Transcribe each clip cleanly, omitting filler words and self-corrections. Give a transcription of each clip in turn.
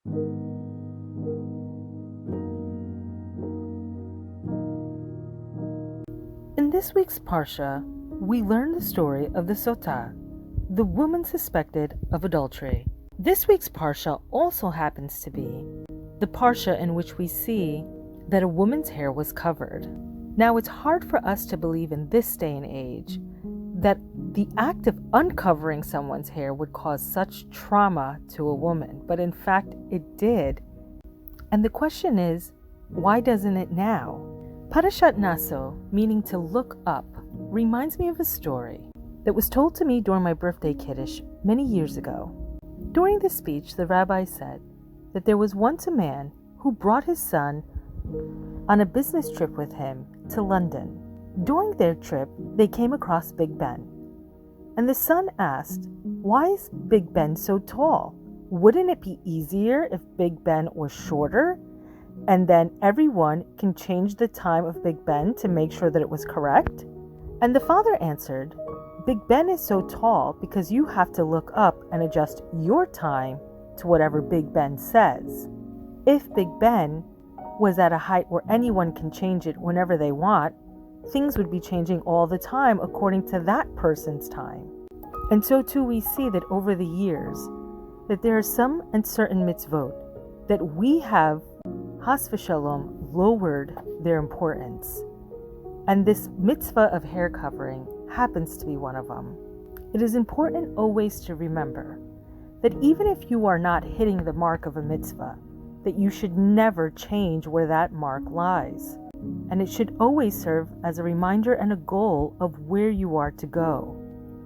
In this week's Parsha, we learn the story of the Sotah, the woman suspected of adultery. This week's Parsha also happens to be the Parsha in which we see that a woman's hair was covered. Now, it's hard for us to believe in this day and age that the act of uncovering someone's hair would cause such trauma to a woman, but in fact it did. And the question is, why doesn't it now? Parashat Naso, meaning to look up, reminds me of a story that was told to me during my birthday kiddush many years ago. During the speech, the rabbi said that there was once a man who brought his son on a business trip with him to London. During their trip, they came across Big Ben. And the son asked, "Why is Big Ben so tall? Wouldn't it be easier if Big Ben was shorter? And then everyone can change the time of Big Ben to make sure that it was correct?" And the father answered, "Big Ben is so tall because you have to look up and adjust your time to whatever Big Ben says. If Big Ben was at a height where anyone can change it whenever they want, things would be changing all the time according to that person's time." And so too we see that over the years that there are some uncertain mitzvot that we have, Has v'shalom, lowered their importance. And this mitzvah of hair covering happens to be one of them. It is important always to remember that even if you are not hitting the mark of a mitzvah, that you should never change where that mark lies. And it should always serve as a reminder and a goal of where you are to go.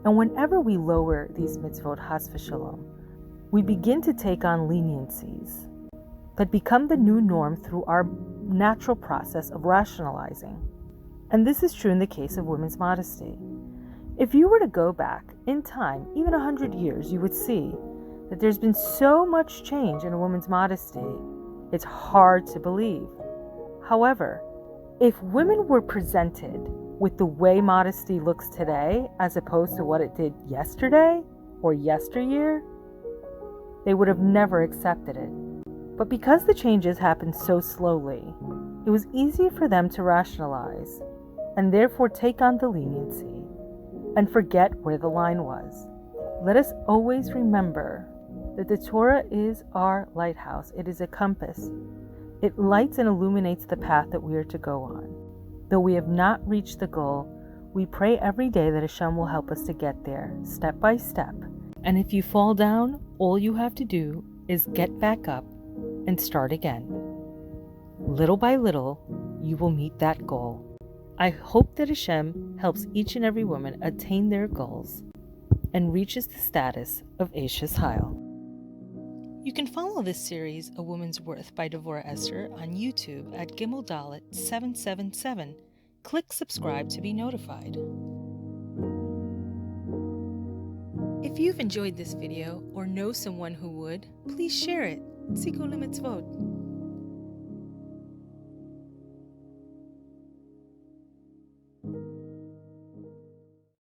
And whenever we lower these mitzvot, Has v'shalom, we begin to take on leniencies that become the new norm through our natural process of rationalizing. And this is true in the case of women's modesty. If you were to go back in time, even 100 years, you would see that there's been so much change in a woman's modesty, it's hard to believe. However, if women were presented with the way modesty looks today as opposed to what it did yesterday or yesteryear, they would have never accepted it. But because the changes happened so slowly, it was easy for them to rationalize and therefore take on the leniency and forget where the line was. Let us always remember that the Torah is our lighthouse. It is a compass. It lights and illuminates the path that we are to go on. Though we have not reached the goal, we pray every day that HaShem will help us to get there, step by step. And if you fall down, all you have to do is get back up and start again. Little by little, you will meet that goal. I hope that HaShem helps each and every woman attain their goals and reaches the status of Ashes Heil. You can follow this series, A Woman's Worth by Devorah Esther, on YouTube at Gimel Dalet 777. Click subscribe to be notified. If you've enjoyed this video or know someone who would, please share it. Tziku lemitzvot.